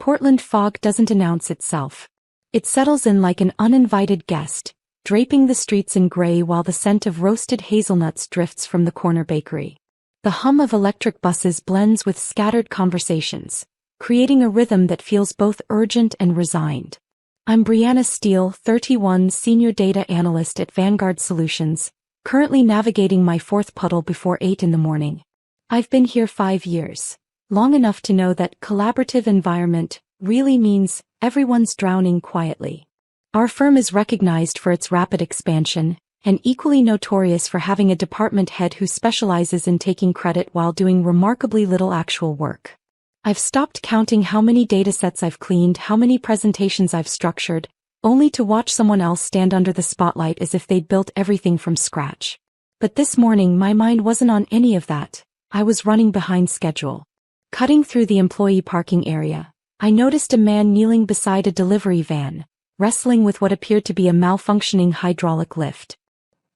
Portland fog doesn't announce itself. It settles in like an uninvited guest, draping the streets in gray while the scent of roasted hazelnuts drifts from the corner bakery. The hum of electric buses blends with scattered conversations, creating a rhythm that feels both urgent and resigned. I'm Brianna Steele, 31, Senior Data Analyst at Vanguard Solutions, currently navigating my fourth puddle before 8 in the morning. I've been here 5 years, long enough to know that collaborative environment really means everyone's drowning quietly. Our firm is recognized for its rapid expansion, and equally notorious for having a department head who specializes in taking credit while doing remarkably little actual work. I've stopped counting how many datasets I've cleaned, how many presentations I've structured, only to watch someone else stand under the spotlight as if they'd built everything from scratch. But this morning my mind wasn't on any of that. I was running behind schedule. Cutting through the employee parking area, I noticed a man kneeling beside a delivery van, wrestling with what appeared to be a malfunctioning hydraulic lift.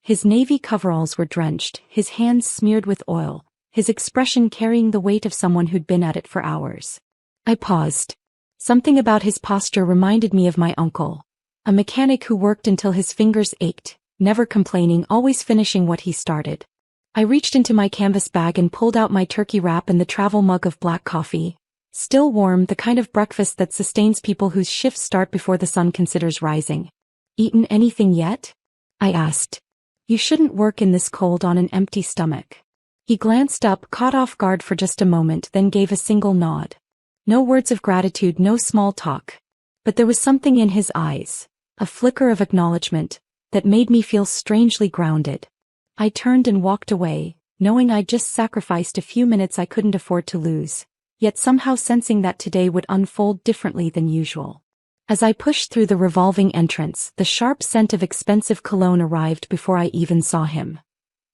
His navy coveralls were drenched, his hands smeared with oil, his expression carrying the weight of someone who'd been at it for hours. I paused. Something about his posture reminded me of my uncle, a mechanic who worked until his fingers ached, never complaining, always finishing what he started. I reached into my canvas bag and pulled out my turkey wrap and the travel mug of black coffee, still warm, the kind of breakfast that sustains people whose shifts start before the sun considers rising. "Eaten anything yet?" I asked. "You shouldn't work in this cold on an empty stomach." He glanced up, caught off guard for just a moment, then gave a single nod. No words of gratitude, no small talk. But there was something in his eyes, a flicker of acknowledgement, that made me feel strangely grounded. I turned and walked away, knowing I'd just sacrificed a few minutes I couldn't afford to lose, yet somehow sensing that today would unfold differently than usual. As I pushed through the revolving entrance, the sharp scent of expensive cologne arrived before I even saw him.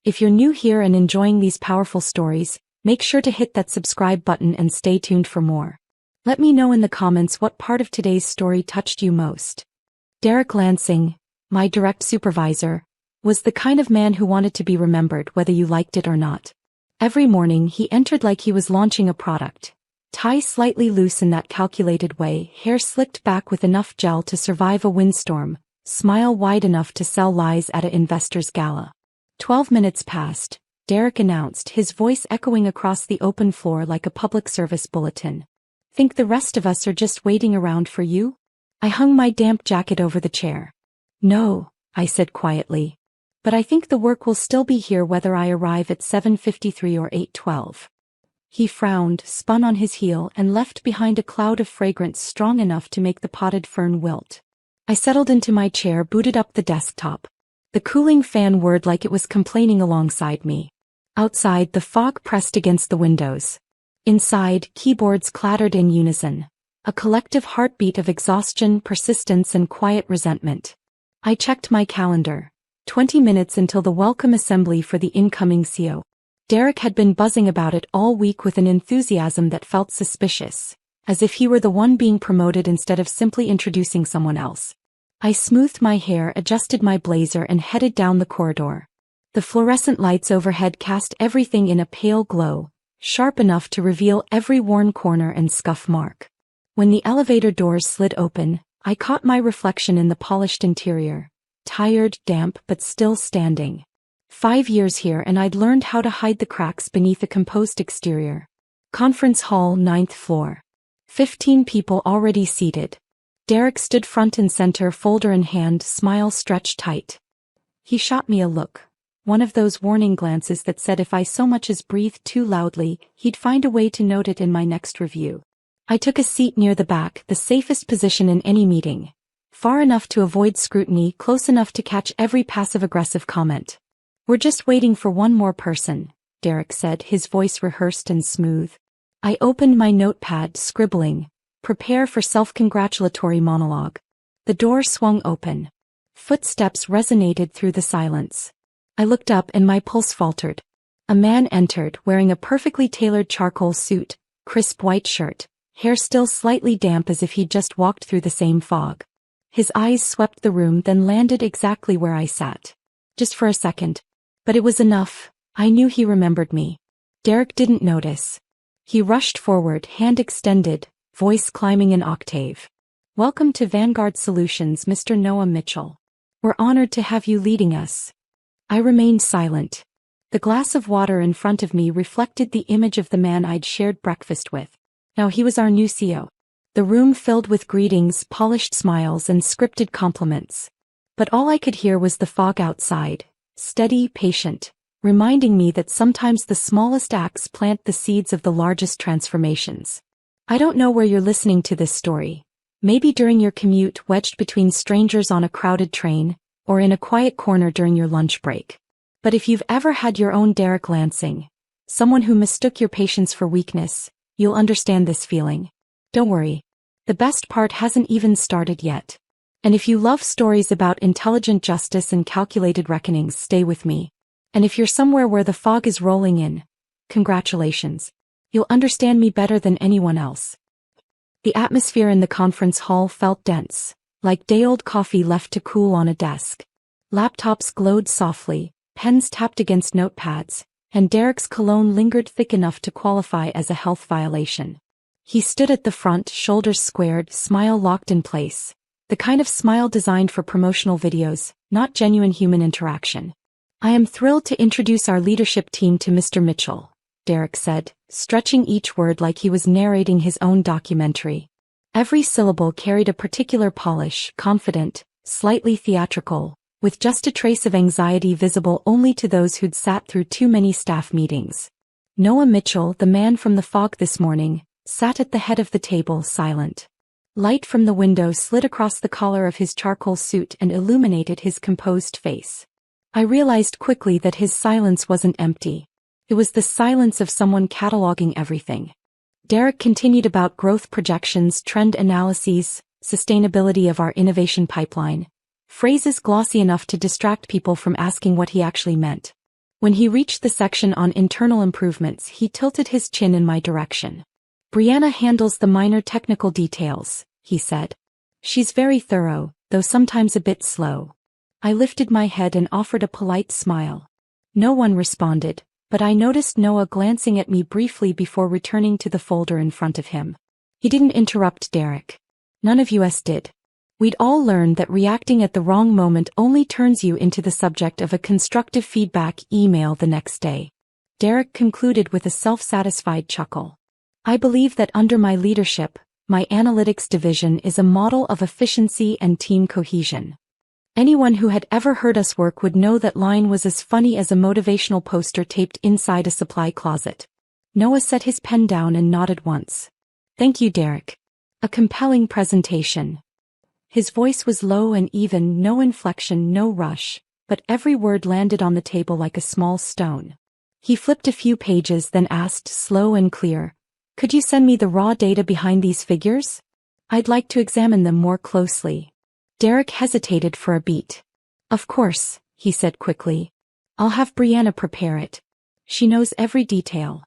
If you're new here and enjoying these powerful stories, make sure to hit that subscribe button and stay tuned for more. Let me know in the comments what part of today's story touched you most. Derek Lansing, my direct supervisor, was the kind of man who wanted to be remembered whether you liked it or not. Every morning he entered like he was launching a product. Tie slightly loose in that calculated way, hair slicked back with enough gel to survive a windstorm, smile wide enough to sell lies at an investor's gala. 12 minutes passed, Derek announced, his voice echoing across the open floor like a public service bulletin. "Think the rest of us are just waiting around for you?" I hung my damp jacket over the chair. "No," I said quietly. "But I think the work will still be here whether I arrive at 7:53 or 8:12. He frowned, spun on his heel, and left behind a cloud of fragrance strong enough to make the potted fern wilt. I settled into my chair, booted up the desktop. The cooling fan whirred like it was complaining alongside me. Outside, the fog pressed against the windows. Inside, keyboards clattered in unison, a collective heartbeat of exhaustion, persistence, and quiet resentment. I checked my calendar. 20 minutes until the welcome assembly for the incoming CEO. Derek had been buzzing about it all week with an enthusiasm that felt suspicious, as if he were the one being promoted instead of simply introducing someone else. I smoothed my hair, adjusted my blazer, and headed down the corridor. The fluorescent lights overhead cast everything in a pale glow, sharp enough to reveal every worn corner and scuff mark. When the elevator doors slid open, I caught my reflection in the polished interior, tired, damp, but still standing. 5 years here and I'd learned how to hide the cracks beneath a composed exterior. Conference hall, 9th floor. 15 people already seated. Derek stood front and center, folder in hand, smile stretched tight. He shot me a look, one of those warning glances that said if I so much as breathed too loudly, he'd find a way to note it in my next review. I took a seat near the back, the safest position in any meeting. Far enough to avoid scrutiny, close enough to catch every passive-aggressive comment. "We're just waiting for one more person," Derek said, his voice rehearsed and smooth. I opened my notepad, scribbling, "Prepare for self-congratulatory monologue." The door swung open. Footsteps resonated through the silence. I looked up and my pulse faltered. A man entered, wearing a perfectly tailored charcoal suit, crisp white shirt, hair still slightly damp as if he'd just walked through the same fog. His eyes swept the room, then landed exactly where I sat. Just for a second. But it was enough. I knew he remembered me. Derek didn't notice. He rushed forward, hand extended, voice climbing an octave. "Welcome to Vanguard Solutions, Mr. Noah Mitchell. We're honored to have you leading us." I remained silent. The glass of water in front of me reflected the image of the man I'd shared breakfast with. Now he was our new CEO. The room filled with greetings, polished smiles, and scripted compliments. But all I could hear was the fog outside, steady, patient, reminding me that sometimes the smallest acts plant the seeds of the largest transformations. I don't know where you're listening to this story. Maybe during your commute wedged between strangers on a crowded train, or in a quiet corner during your lunch break. But if you've ever had your own Derek Lansing, someone who mistook your patience for weakness, you'll understand this feeling. Don't worry. The best part hasn't even started yet. And if you love stories about intelligent justice and calculated reckonings, stay with me. And if you're somewhere where the fog is rolling in, congratulations. You'll understand me better than anyone else. The atmosphere in the conference hall felt dense, like day-old coffee left to cool on a desk. Laptops glowed softly, pens tapped against notepads, and Derek's cologne lingered thick enough to qualify as a health violation. He stood at the front, shoulders squared, smile locked in place. The kind of smile designed for promotional videos, not genuine human interaction. "I am thrilled to introduce our leadership team to Mr. Mitchell," Derek said, stretching each word like he was narrating his own documentary. Every syllable carried a particular polish, confident, slightly theatrical, with just a trace of anxiety visible only to those who'd sat through too many staff meetings. Noah Mitchell, the man from the fog this morning, sat at the head of the table, silent. Light from the window slid across the collar of his charcoal suit and illuminated his composed face. I realized quickly that his silence wasn't empty. It was the silence of someone cataloging everything. Derek continued about growth projections, trend analyses, sustainability of our innovation pipeline. Phrases glossy enough to distract people from asking what he actually meant. When he reached the section on internal improvements, he tilted his chin in my direction. "Brianna handles the minor technical details," he said. "She's very thorough, though sometimes a bit slow." I lifted my head and offered a polite smile. No one responded, but I noticed Noah glancing at me briefly before returning to the folder in front of him. He didn't interrupt Derek. None of us did. We'd all learned that reacting at the wrong moment only turns you into the subject of a constructive feedback email the next day. Derek concluded with a self-satisfied chuckle. "I believe that under my leadership, my analytics division is a model of efficiency and team cohesion." Anyone who had ever heard us work would know that line was as funny as a motivational poster taped inside a supply closet. Noah set his pen down and nodded once. "Thank you, Derek. A compelling presentation." His voice was low and even, no inflection, no rush, but every word landed on the table like a small stone. He flipped a few pages, then asked, slow and clear, "Could you send me the raw data behind these figures? I'd like to examine them more closely." Derek hesitated for a beat. "Of course," he said quickly. "I'll have Brianna prepare it. She knows every detail."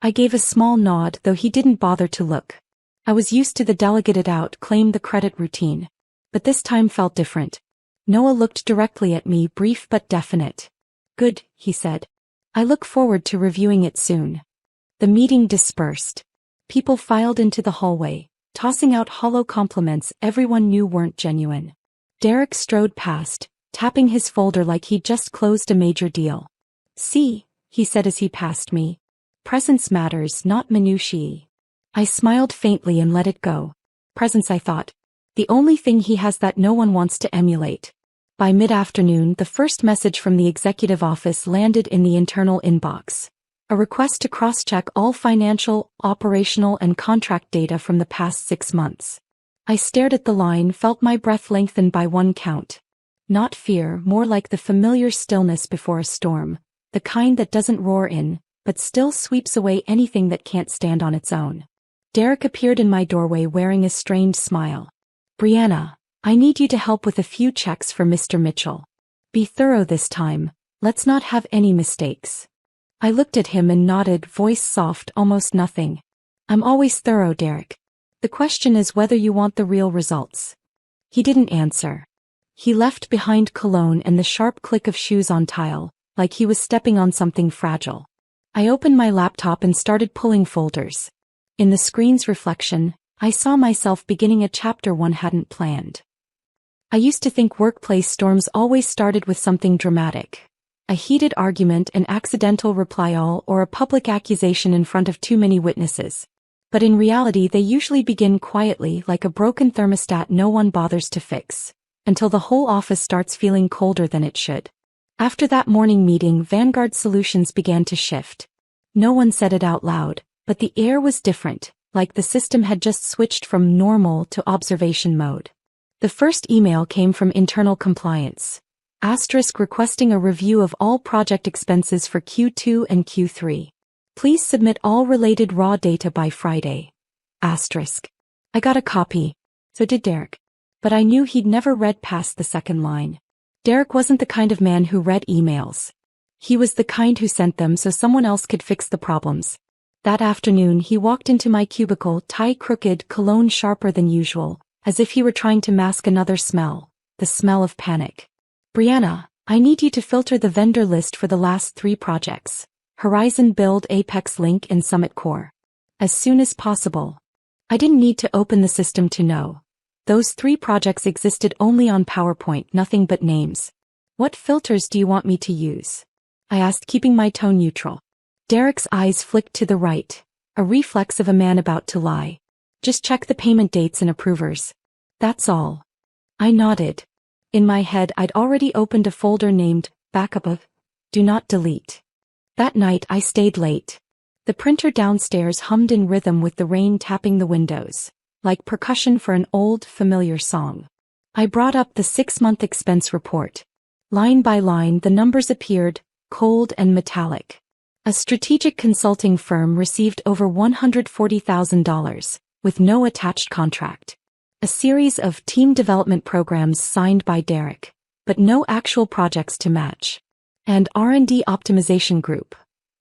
I gave a small nod, though he didn't bother to look. I was used to the delegate it out, claim the credit routine. But this time felt different. Noah looked directly at me, brief but definite. "Good," he said. "I look forward to reviewing it soon." The meeting dispersed. People filed into the hallway, tossing out hollow compliments everyone knew weren't genuine. Derek strode past, tapping his folder like he'd just closed a major deal. "See," he said as he passed me. "Presence matters, not minutiae." I smiled faintly and let it go. Presence, I thought. The only thing he has that no one wants to emulate. By mid-afternoon, the first message from the executive office landed in the internal inbox. A request to cross-check all financial, operational, and contract data from the past 6 months. I stared at the line, felt my breath lengthen by one count. Not fear, more like the familiar stillness before a storm, the kind that doesn't roar in, but still sweeps away anything that can't stand on its own. Derek appeared in my doorway wearing a strained smile. "Brianna, I need you to help with a few checks for Mr. Mitchell. Be thorough this time, let's not have any mistakes." I looked at him and nodded, voice soft, almost nothing. "I'm always thorough, Derek. The question is whether you want the real results." He didn't answer. He left behind cologne and the sharp click of shoes on tile, like he was stepping on something fragile. I opened my laptop and started pulling folders. In the screen's reflection, I saw myself beginning a chapter one hadn't planned. I used to think workplace storms always started with something dramatic. A heated argument, an accidental reply all, or a public accusation in front of too many witnesses. But in reality they usually begin quietly, like a broken thermostat no one bothers to fix, until the whole office starts feeling colder than it should. After that morning meeting, Vanguard Solutions began to shift. No one said it out loud, but the air was different, like the system had just switched from normal to observation mode. The first email came from internal compliance. Requesting a review of all project expenses for Q2 and Q3. Please submit all related raw data by Friday. I got a copy. So did Derek. But I knew he'd never read past the second line. Derek wasn't the kind of man who read emails. He was the kind who sent them so someone else could fix the problems. That afternoon he walked into my cubicle, tie crooked, cologne sharper than usual, as if he were trying to mask another smell, the smell of panic. Brianna, I need you to filter the vendor list for the last 3 projects. Horizon Build, Apex Link, and Summit Core. As soon as possible. I didn't need to open the system to know. Those 3 projects existed only on PowerPoint, nothing but names. What filters do you want me to use? I asked, keeping my tone neutral. Derek's eyes flicked to the right, a reflex of a man about to lie. Just check the payment dates and approvers. That's all. I nodded. In my head I'd already opened a folder named Backup of Do Not Delete. That night I stayed late. The printer downstairs hummed in rhythm with the rain tapping the windows, like percussion for an old, familiar song. I brought up the 6-month expense report. Line by line the numbers appeared, cold and metallic. A strategic consulting firm received over $140,000, with no attached contract. A series of team development programs signed by Derek, but no actual projects to match. And R&D Optimization Group,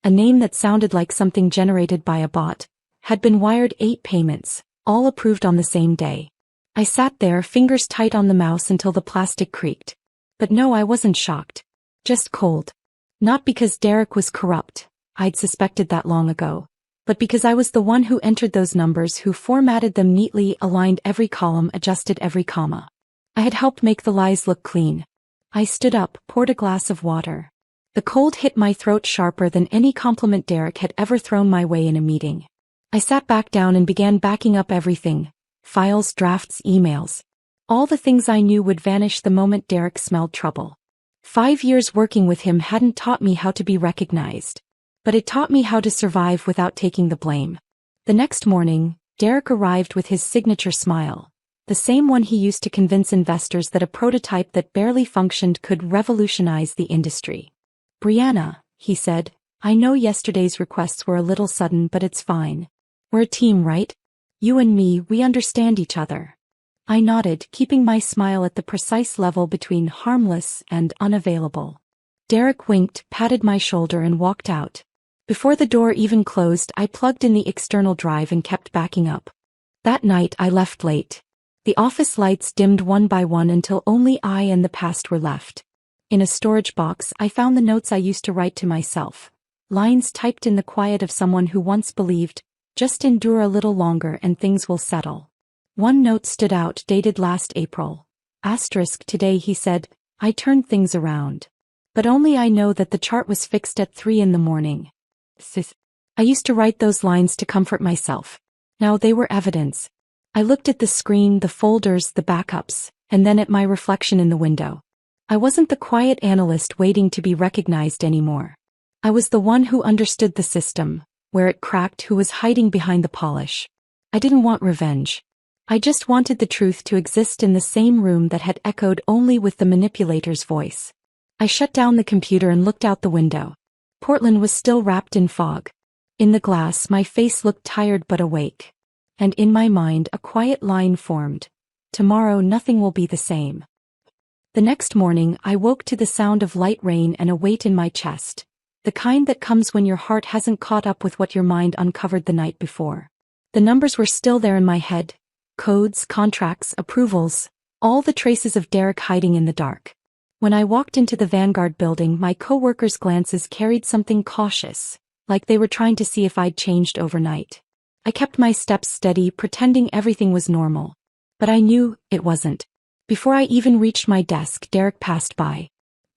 a name that sounded like something generated by a bot, had been wired 8 payments, all approved on the same day. I sat there, fingers tight on the mouse until the plastic creaked. But no, I wasn't shocked. Just cold. Not because Derek was corrupt, I'd suspected that long ago, but because I was the one who entered those numbers, who formatted them neatly, aligned every column, adjusted every comma. I had helped make the lies look clean. I stood up, poured a glass of water. The cold hit my throat sharper than any compliment Derek had ever thrown my way in a meeting. I sat back down and began backing up everything. Files, drafts, emails. All the things I knew would vanish the moment Derek smelled trouble. 5 years working with him hadn't taught me how to be recognized. But it taught me how to survive without taking the blame. The next morning, Derek arrived with his signature smile. The same one he used to convince investors that a prototype that barely functioned could revolutionize the industry. Brianna, he said, I know yesterday's requests were a little sudden, but it's fine. We're a team, right? You and me, we understand each other. I nodded, keeping my smile at the precise level between harmless and unavailable. Derek winked, patted my shoulder, and walked out. Before the door even closed, I plugged in the external drive and kept backing up. That night I left late. The office lights dimmed one by one until only I and the past were left. In a storage box I found the notes I used to write to myself. Lines typed in the quiet of someone who once believed, just endure a little longer and things will settle. One note stood out, dated last April. Today, he said, I turned things around. But only I know that the chart was fixed at 3 in the morning. I used to write those lines to comfort myself. Now they were evidence. I looked at the screen, the folders, the backups, and then at my reflection in the window. I wasn't the quiet analyst waiting to be recognized anymore. I was the one who understood the system, where it cracked, who was hiding behind the polish. I didn't want revenge. I just wanted the truth to exist in the same room that had echoed only with the manipulator's voice. I shut down the computer and looked out the window. Portland was still wrapped in fog. In the glass, my face looked tired but awake. And in my mind, a quiet line formed. Tomorrow nothing will be the same. The next morning, I woke to the sound of light rain and a weight in my chest. The kind that comes when your heart hasn't caught up with what your mind uncovered the night before. The numbers were still there in my head. Codes, contracts, approvals, all the traces of Derek hiding in the dark. When I walked into the Vanguard building, my coworkers' glances carried something cautious, like they were trying to see if I'd changed overnight. I kept my steps steady, pretending everything was normal. But I knew it wasn't. Before I even reached my desk, Derek passed by.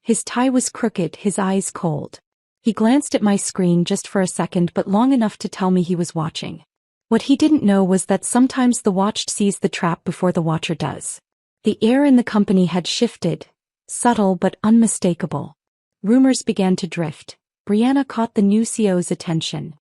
His tie was crooked, his eyes cold. He glanced at my screen just for a second, but long enough to tell me he was watching. What he didn't know was that sometimes the watched sees the trap before the watcher does. The air in the company had shifted, subtle but unmistakable. Rumors began to drift. Brianna caught the new CEO's attention.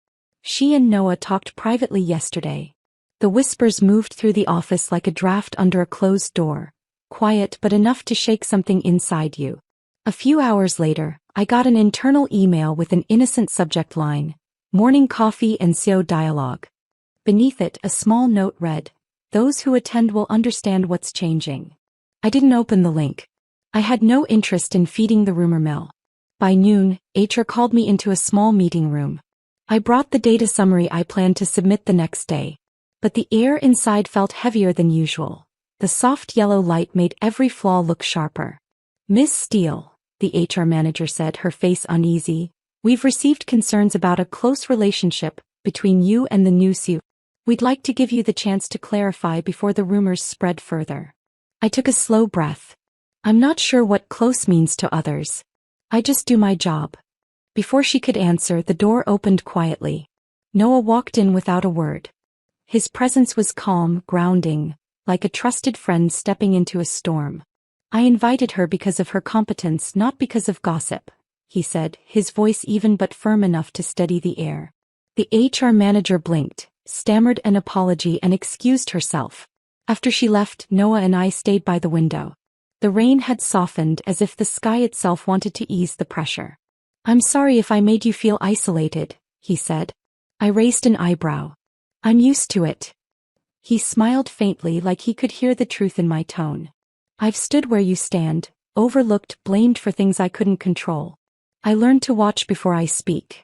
She and Noah talked privately yesterday. The whispers moved through the office like a draft under a closed door, quiet but enough to shake something inside you. A few hours later, I got an internal email with an innocent subject line, "Morning coffee and CEO dialogue." Beneath it, a small note read, "Those who attend will understand what's changing." I didn't open the link. I had no interest in feeding the rumor mill. By noon, HR called me into a small meeting room. I brought the data summary I planned to submit the next day. But the air inside felt heavier than usual. The soft yellow light made every flaw look sharper. "Miss Steele," the HR manager said, her face uneasy, "we've received concerns about a close relationship between you and the new CEO. We'd like to give you the chance to clarify before the rumors spread further." I took a slow breath. I'm not sure what close means to others. I just do my job. Before she could answer, the door opened quietly. Noah walked in without a word. His presence was calm, grounding, like a trusted friend stepping into a storm. "I invited her because of her competence, not because of gossip," he said, his voice even but firm enough to steady the air. The HR manager blinked, stammered an apology and excused herself. After she left, Noah and I stayed by the window. The rain had softened, as if the sky itself wanted to ease the pressure. "I'm sorry if I made you feel isolated," he said. I raised an eyebrow. "I'm used to it." He smiled faintly, like he could hear the truth in my tone. "I've stood where you stand, overlooked, blamed for things I couldn't control. I learned to watch before I speak."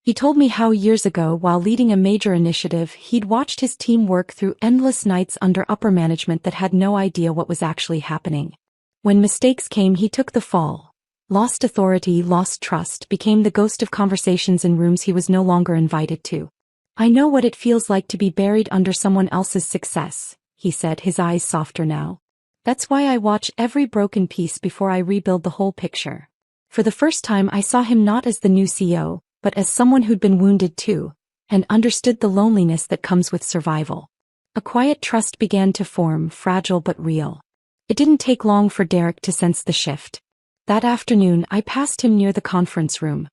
He told me how years ago, while leading a major initiative, he'd watched his team work through endless nights under upper management that had no idea what was actually happening. When mistakes came, he took the fall. Lost authority, lost trust, became the ghost of conversations in rooms he was no longer invited to. "I know what it feels like to be buried under someone else's success," he said, his eyes softer now. "That's why I watch every broken piece before I rebuild the whole picture." For the first time, I saw him not as the new CEO, but as someone who'd been wounded too, and understood the loneliness that comes with survival. A quiet trust began to form, fragile but real. It didn't take long for Derek to sense the shift. That afternoon, I passed him near the conference room.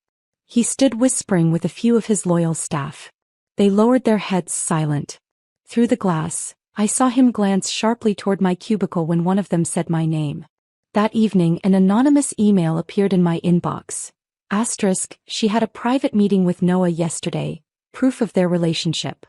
He stood whispering with a few of his loyal staff. They lowered their heads, silent. Through the glass, I saw him glance sharply toward my cubicle when one of them said my name. That evening, an anonymous email appeared in my inbox. *, she had a private meeting with Noah yesterday, proof of their relationship.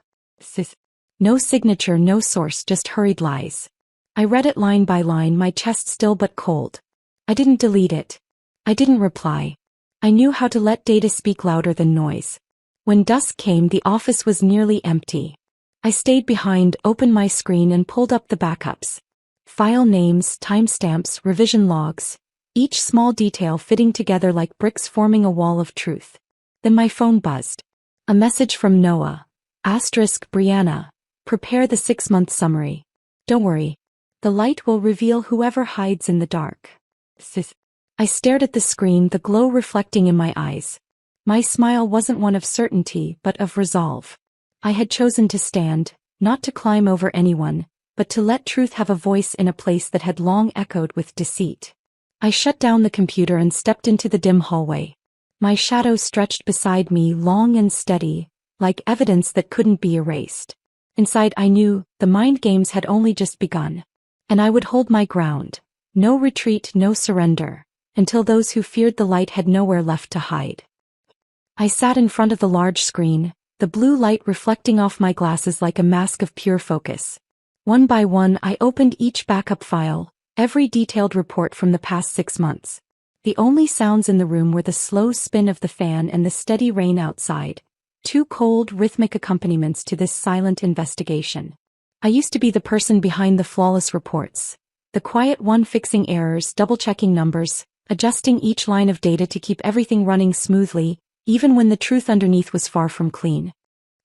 No signature, no source, just hurried lies. I read it line by line, my chest still but cold. I didn't delete it. I didn't reply. I knew how to let data speak louder than noise. When dusk came, the office was nearly empty. I stayed behind, opened my screen and pulled up the backups. File names, timestamps, revision logs. Each small detail fitting together like bricks forming a wall of truth. Then my phone buzzed. A message from Noah. Brianna. Prepare the 6-month summary. Don't worry. The light will reveal whoever hides in the dark. I stared at the screen, the glow reflecting in my eyes. My smile wasn't one of certainty, but of resolve. I had chosen to stand, not to climb over anyone, but to let truth have a voice in a place that had long echoed with deceit. I shut down the computer and stepped into the dim hallway. My shadow stretched beside me, long and steady, like evidence that couldn't be erased. Inside I knew, the mind games had only just begun. And I would hold my ground. No retreat, no surrender, until those who feared the light had nowhere left to hide. I sat in front of the large screen, the blue light reflecting off my glasses like a mask of pure focus. One by one, I opened each backup file, every detailed report from the past 6 months. The only sounds in the room were the slow spin of the fan and the steady rain outside, 2 cold, rhythmic accompaniments to this silent investigation. I used to be the person behind the flawless reports, the quiet one fixing errors, double-checking numbers, adjusting each line of data to keep everything running smoothly, even when the truth underneath was far from clean.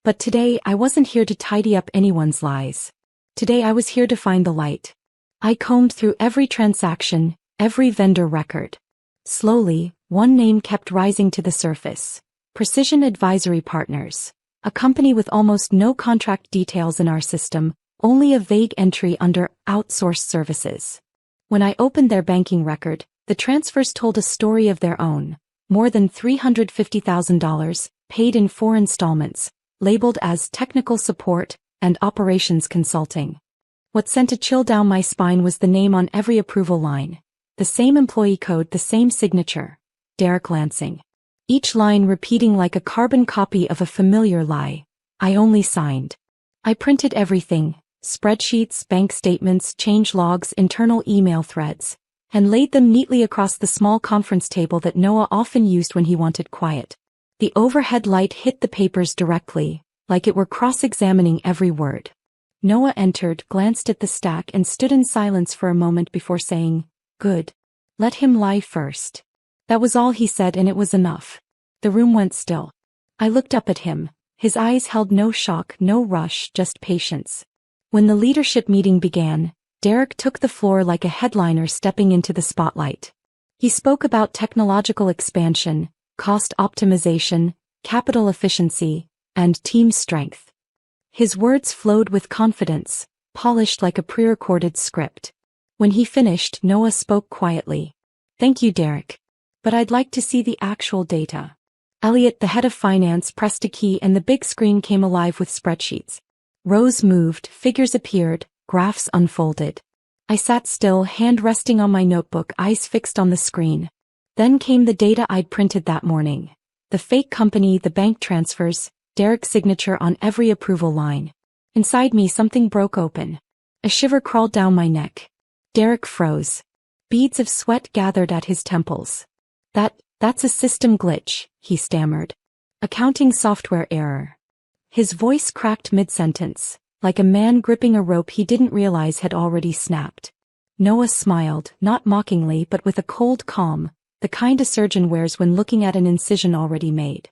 But today I wasn't here to tidy up anyone's lies. Today I was here to find the light. I combed through every transaction, every vendor record. Slowly, one name kept rising to the surface. Precision Advisory Partners. A company with almost no contract details in our system, only a vague entry under outsourced services. When I opened their banking record, the transfers told a story of their own. More than $350,000, paid in 4 installments, labeled as technical support and operations consulting. What sent a chill down my spine was the name on every approval line. The same employee code, the same signature. Derek Lansing. Each line repeating like a carbon copy of a familiar lie. I only signed. I printed everything, spreadsheets, bank statements, change logs, internal email threads, and laid them neatly across the small conference table that Noah often used when he wanted quiet. The overhead light hit the papers directly, like it were cross-examining every word. Noah entered, glanced at the stack and stood in silence for a moment before saying, "Good. Let him lie first." That was all he said, and it was enough. The room went still. I looked up at him. His eyes held no shock, no rush, just patience. When the leadership meeting began, Derek took the floor like a headliner stepping into the spotlight. He spoke about technological expansion, cost optimization, capital efficiency, and team strength. His words flowed with confidence, polished like a pre-recorded script. When he finished, Noah spoke quietly. "Thank you, Derek. But I'd like to see the actual data." Elliot, the head of finance, pressed a key and the big screen came alive with spreadsheets. Rows moved, figures appeared, graphs unfolded. I sat still, hand resting on my notebook, eyes fixed on the screen. Then came the data I'd printed that morning. The fake company, the bank transfers, Derek's signature on every approval line. Inside me something broke open. A shiver crawled down my neck. Derek froze. Beads of sweat gathered at his temples. That's a system glitch," he stammered. "Accounting software error." His voice cracked mid-sentence, like a man gripping a rope he didn't realize had already snapped. Noah smiled, not mockingly but with a cold calm, the kind a surgeon wears when looking at an incision already made.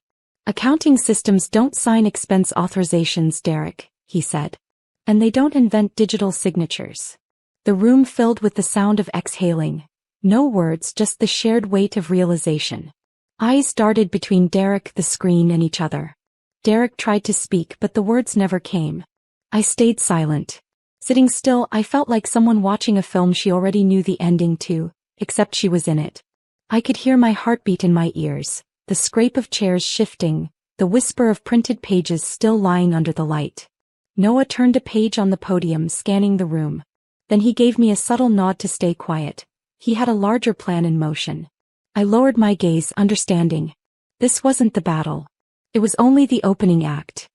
"Accounting systems don't sign expense authorizations, Derek," he said. "And they don't invent digital signatures." The room filled with the sound of exhaling. No words, just the shared weight of realization. Eyes darted between Derek, the screen, and each other. Derek tried to speak, but the words never came. I stayed silent. Sitting still, I felt like someone watching a film she already knew the ending to, except she was in it. I could hear my heartbeat in my ears, the scrape of chairs shifting, the whisper of printed pages still lying under the light. Noah turned a page on the podium, scanning the room. Then he gave me a subtle nod to stay quiet. He had a larger plan in motion. I lowered my gaze, understanding. This wasn't the battle. It was only the opening act.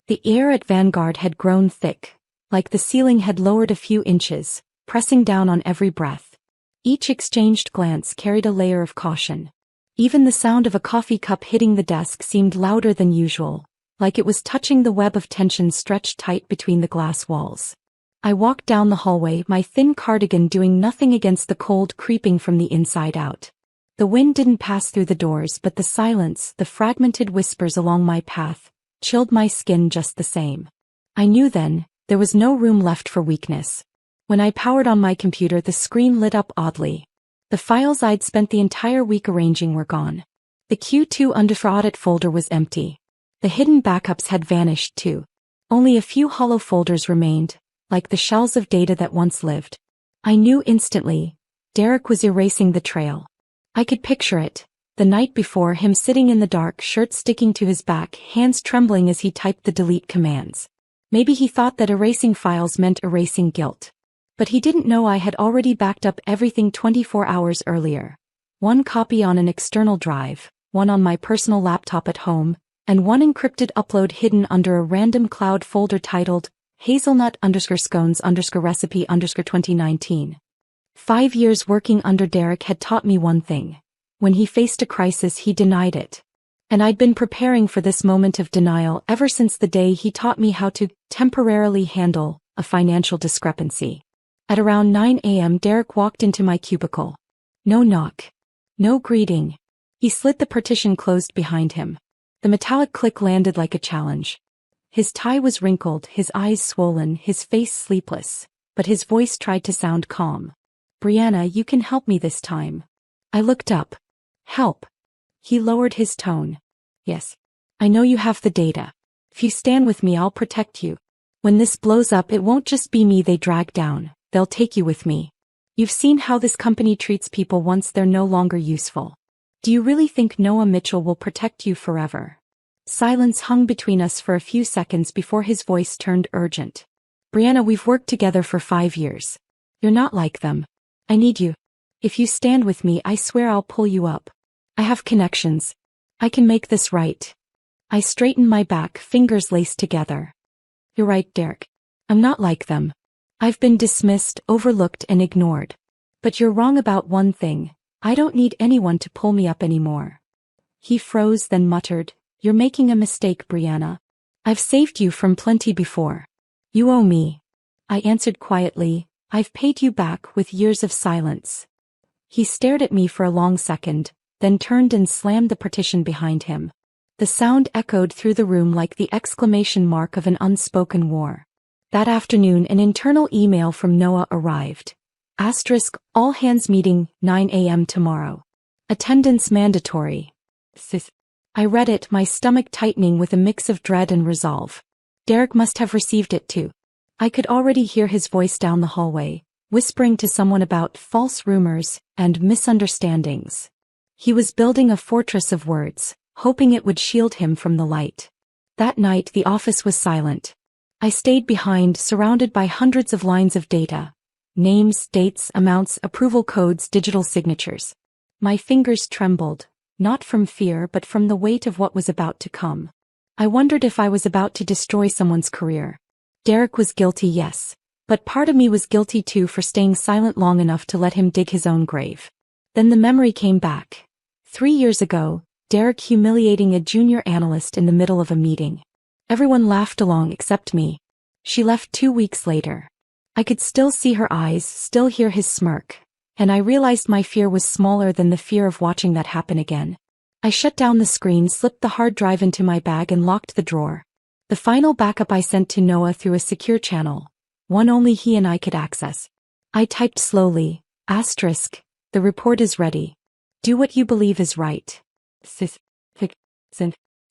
The air at Vanguard had grown thick, like the ceiling had lowered a few inches, pressing down on every breath. Each exchanged glance carried a layer of caution. Even the sound of a coffee cup hitting the desk seemed louder than usual, like it was touching the web of tension stretched tight between the glass walls. I walked down the hallway, my thin cardigan doing nothing against the cold creeping from the inside out. The wind didn't pass through the doors, but the silence, the fragmented whispers along my path, chilled my skin just the same. I knew then, there was no room left for weakness. When I powered on my computer, the screen lit up oddly. The files I'd spent the entire week arranging were gone. The Q2 audit folder was empty. The hidden backups had vanished too. Only a few hollow folders remained, like the shells of data that once lived. I knew instantly. Derek was erasing the trail. I could picture it. The night before, him sitting in the dark, shirt sticking to his back, hands trembling as he typed the delete commands. Maybe he thought that erasing files meant erasing guilt. But he didn't know I had already backed up everything 24 hours earlier. One copy on an external drive, one on my personal laptop at home, and one encrypted upload hidden under a random cloud folder titled hazelnut_scones_recipe_2019. 5 years working under Derek had taught me one thing. When he faced a crisis, he denied it. And I'd been preparing for this moment of denial ever since the day he taught me how to temporarily handle a financial discrepancy. At around 9 a.m. Derek walked into my cubicle. No knock. No greeting. He slid the partition closed behind him. The metallic click landed like a challenge. His tie was wrinkled, his eyes swollen, his face sleepless, but his voice tried to sound calm. "Brianna, you can help me this time." I looked up. "Help?" He lowered his tone. "Yes. I know you have the data. If you stand with me, I'll protect you. When this blows up, it won't just be me they drag down, they'll take you with me. You've seen how this company treats people once they're no longer useful. Do you really think Noah Mitchell will protect you forever?" Silence hung between us for a few seconds before his voice turned urgent. "Brianna, we've worked together for 5 years. You're not like them. I need you. If you stand with me, I swear I'll pull you up. I have connections. I can make this right." I straightened my back, fingers laced together. "You're right, Derek. I'm not like them. I've been dismissed, overlooked, and ignored. But you're wrong about one thing. I don't need anyone to pull me up anymore." He froze, then muttered, "You're making a mistake, Brianna. I've saved you from plenty before. You owe me." I answered quietly, "I've paid you back with years of silence." He stared at me for a long second, then turned and slammed the partition behind him. The sound echoed through the room like the exclamation mark of an unspoken war. That afternoon, an internal email from Noah arrived. All hands meeting, 9 a.m. tomorrow. Attendance mandatory. Sis. I read it, my stomach tightening with a mix of dread and resolve. Derek must have received it too. I could already hear his voice down the hallway, whispering to someone about false rumors and misunderstandings. He was building a fortress of words, hoping it would shield him from the light. That night the office was silent. I stayed behind, surrounded by hundreds of lines of data. Names, dates, amounts, approval codes, digital signatures. My fingers trembled, not from fear but from the weight of what was about to come. I wondered if I was about to destroy someone's career. Derek was guilty, yes. But part of me was guilty too for staying silent long enough to let him dig his own grave. Then the memory came back. 3 years ago, Derek humiliating a junior analyst in the middle of a meeting. Everyone laughed along except me. She left 2 weeks later. I could still see her eyes, still hear his smirk, and I realized my fear was smaller than the fear of watching that happen again. I shut down the screen, slipped the hard drive into my bag and locked the drawer. The final backup I sent to Noah through a secure channel, one only he and I could access. I typed slowly, "The report is ready. Do what you believe is right. Sis.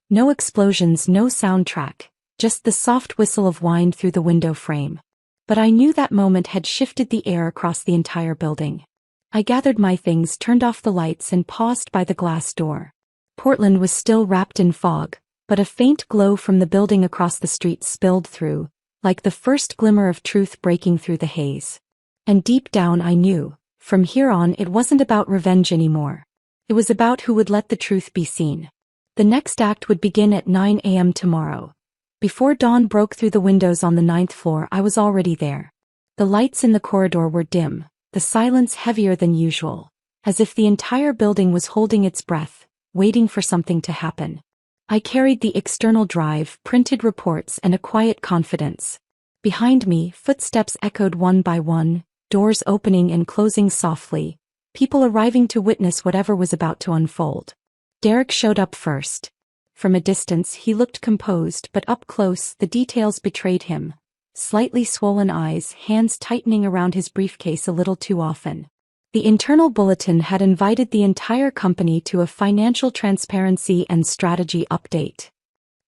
No explosions, no soundtrack, just the soft whistle of wind through the window frame. But I knew that moment had shifted the air across the entire building. I gathered my things, turned off the lights and paused by the glass door. Portland was still wrapped in fog, but a faint glow from the building across the street spilled through, like the first glimmer of truth breaking through the haze. And deep down I knew, from here on it wasn't about revenge anymore. It was about who would let the truth be seen. The next act would begin at 9 a.m. tomorrow. Before dawn broke through the windows on the 9th floor, I was already there. The lights in the corridor were dim, the silence heavier than usual, as if the entire building was holding its breath, waiting for something to happen. I carried the external drive, printed reports, and a quiet confidence. Behind me, footsteps echoed one by one, doors opening and closing softly, people arriving to witness whatever was about to unfold. Derek showed up first. From a distance he looked composed, but up close the details betrayed him. Slightly swollen eyes, hands tightening around his briefcase a little too often. The internal bulletin had invited the entire company to a financial transparency and strategy update.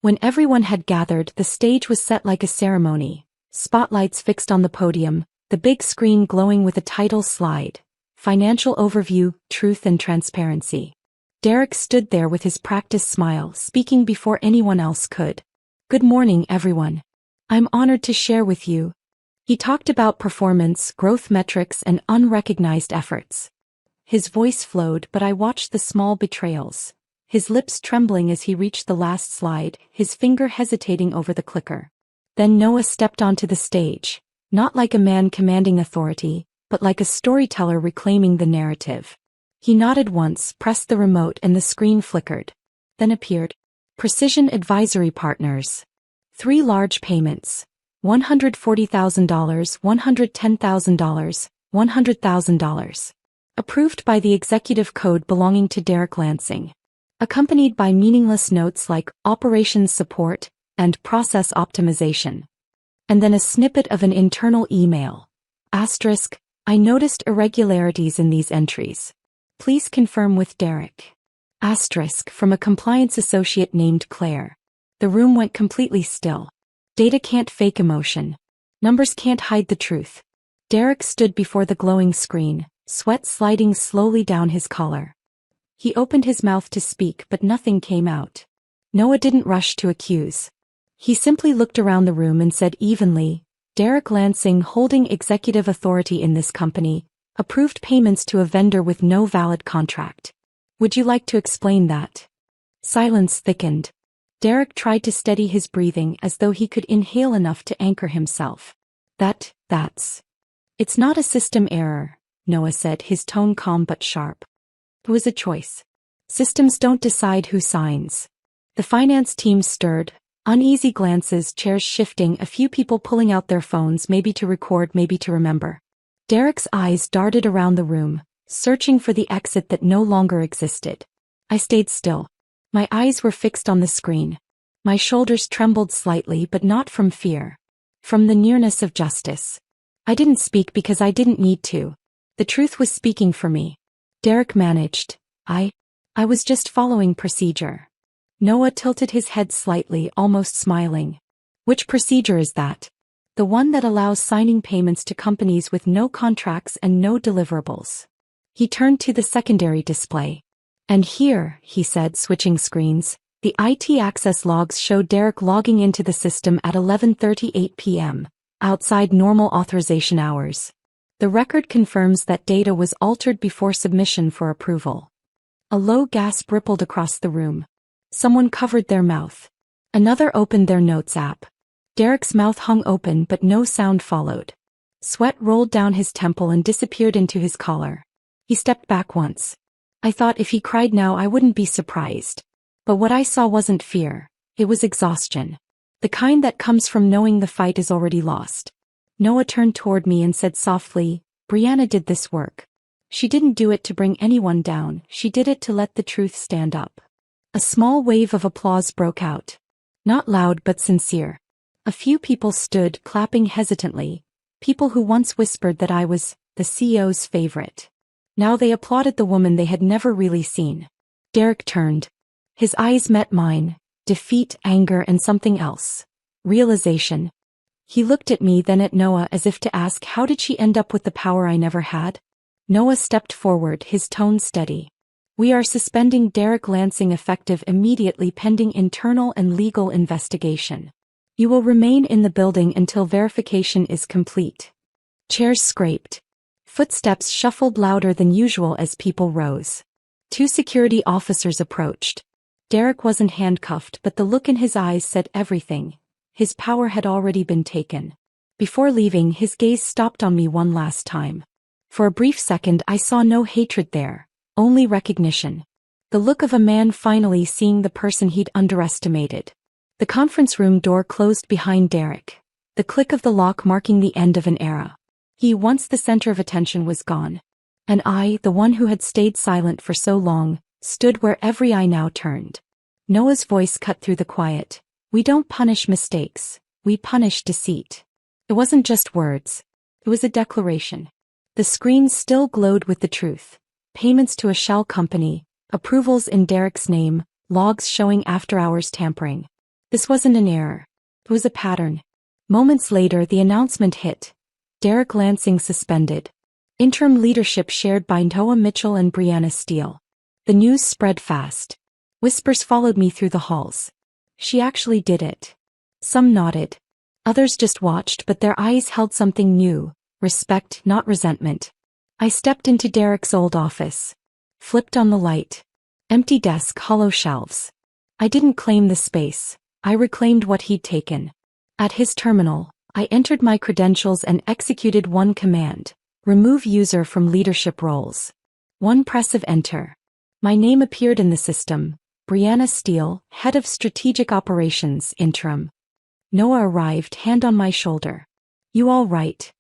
When everyone had gathered, the stage was set like a ceremony. Spotlights fixed on the podium, the big screen glowing with a title slide. Financial Overview, Truth and Transparency. Derek stood there with his practiced smile, speaking before anyone else could. "Good morning, everyone. I'm honored to share with you." He talked about performance, growth metrics, and unrecognized efforts. His voice flowed, but I watched the small betrayals. His lips trembling as he reached the last slide, his finger hesitating over the clicker. Then Noah stepped onto the stage, not like a man commanding authority, but like a storyteller reclaiming the narrative. He nodded once, pressed the remote, and the screen flickered. Then appeared Precision Advisory Partners. 3 large payments. $140,000, $110,000, $100,000. Approved by the executive code belonging to Derek Lansing. Accompanied by meaningless notes like Operations Support, and process optimization. And then a snippet of an internal email. Asterisk, I noticed irregularities in these entries. Please confirm with Derek. Asterisk from a compliance associate named Claire. The room went completely still. Data can't fake emotion. Numbers can't hide the truth. Derek stood before the glowing screen, sweat sliding slowly down his collar. He opened his mouth to speak but nothing came out. Noah didn't rush to accuse. He simply looked around the room and said evenly, Derek Lansing, holding executive authority in this company, approved payments to a vendor with no valid contract. Would you like to explain that? Silence thickened. Derek tried to steady his breathing as though he could inhale enough to anchor himself. That's. It's not a system error, Noah said, his tone calm but sharp. It was a choice. Systems don't decide who signs. The finance team stirred, uneasy glances, chairs shifting, a few people pulling out their phones, maybe to record, maybe to remember. Derek's eyes darted around the room, searching for the exit that no longer existed. I stayed still. My eyes were fixed on the screen. My shoulders trembled slightly, but not from fear. From the nearness of justice. I didn't speak because I didn't need to. The truth was speaking for me. Derek managed. I was just following procedure. Noah tilted his head slightly, almost smiling. Which procedure is that? The one that allows signing payments to companies with no contracts and no deliverables. He turned to the secondary display. And here, he said, switching screens, the IT access logs showed Derek logging into the system at 11:38 p.m., outside normal authorization hours. The record confirms that data was altered before submission for approval. A low gasp rippled across the room. Someone covered their mouth. Another opened their notes app. Derek's mouth hung open but no sound followed. Sweat rolled down his temple and disappeared into his collar. He stepped back once. I thought if he cried now I wouldn't be surprised. But what I saw wasn't fear. It was exhaustion. The kind that comes from knowing the fight is already lost. Noah turned toward me and said softly, Brianna did this work. She didn't do it to bring anyone down, she did it to let the truth stand up. A small wave of applause broke out. Not loud but sincere. A few people stood, clapping hesitantly. People who once whispered that I was the CEO's favorite. Now they applauded the woman they had never really seen. Derek turned. His eyes met mine. Defeat, anger, and something else. Realization. He looked at me, then at Noah, as if to ask, how did she end up with the power I never had? Noah stepped forward, his tone steady. We are suspending Derek Lansing effective immediately pending internal and legal investigation. You will remain in the building until verification is complete. Chairs scraped. Footsteps shuffled louder than usual as people rose. 2 security officers approached. Derek wasn't handcuffed, but the look in his eyes said everything. His power had already been taken. Before leaving, his gaze stopped on me one last time. For a brief second I saw no hatred there, only recognition. The look of a man finally seeing the person he'd underestimated. The conference room door closed behind Derek. The click of the lock marking the end of an era. He, once the center of attention, was gone. And I, the one who had stayed silent for so long, stood where every eye now turned. Noah's voice cut through the quiet. We don't punish mistakes, we punish deceit. It wasn't just words. It was a declaration. The screen still glowed with the truth. Payments to a shell company, approvals in Derek's name, logs showing after-hours tampering. This wasn't an error. It was a pattern. Moments later the announcement hit. Derek Lansing suspended. Interim leadership shared by Noah Mitchell and Brianna Steele. The news spread fast. Whispers followed me through the halls. She actually did it. Some nodded. Others just watched, but their eyes held something new. Respect, not resentment. I stepped into Derek's old office. Flipped on the light. Empty desk, hollow shelves. I didn't claim the space. I reclaimed what he'd taken. At his terminal, I entered my credentials and executed one command. Remove user from leadership roles. One press of enter. My name appeared in the system. Brianna Steele, Head of Strategic Operations, Interim. Noah arrived, hand on my shoulder. You all right?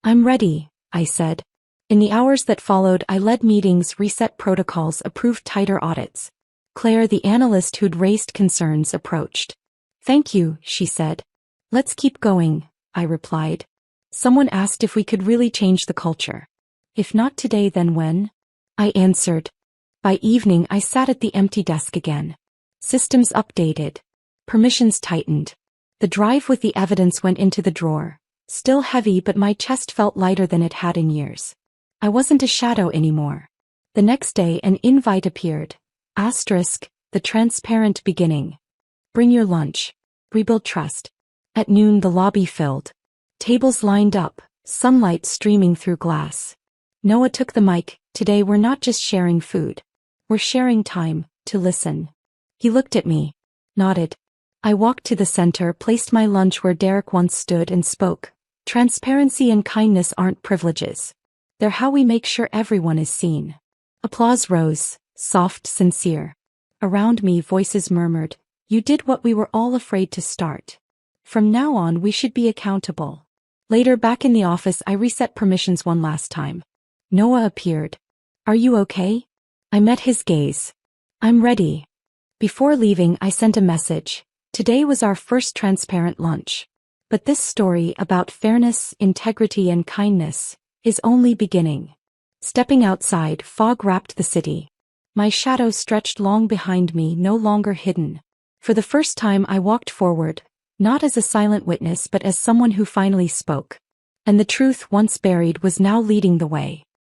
I'm ready, I said. In the hours that followed I led meetings, reset protocols, approved tighter audits. Claire, the analyst who'd raised concerns, approached. Thank you, she said. Let's keep going, I replied. Someone asked if we could really change the culture. If not today, then when? I answered. By evening, I sat at the empty desk again. Systems updated. Permissions tightened. The drive with the evidence went into the drawer. Still heavy, but my chest felt lighter than it had in years. I wasn't a shadow anymore. The next day, an invite appeared. Asterisk, the transparent beginning. Bring your lunch. Rebuild trust. At noon, the lobby filled. Tables lined up, sunlight streaming through glass. Noah took the mic. Today we're not just sharing food. We're sharing time to listen. He looked at me, nodded. I walked to the center, placed my lunch where Derek once stood, and spoke. Transparency and kindness aren't privileges. They're how we make sure everyone is seen. Applause rose, soft, sincere. Around me, voices murmured, "You did what we were all afraid to start. From now on, we should be accountable." Later, back in the office, I reset permissions one last time. Noah appeared. "Are you okay?" I met his gaze. "I'm ready." Before leaving, I sent a message. Today was our first transparent lunch. But this story about fairness, integrity, and kindness is only beginning. Stepping outside, fog wrapped the city. My shadow stretched long behind me, no longer hidden. For the first time, I walked forward, not as a silent witness but as someone who finally spoke. And the truth once buried was now leading the way.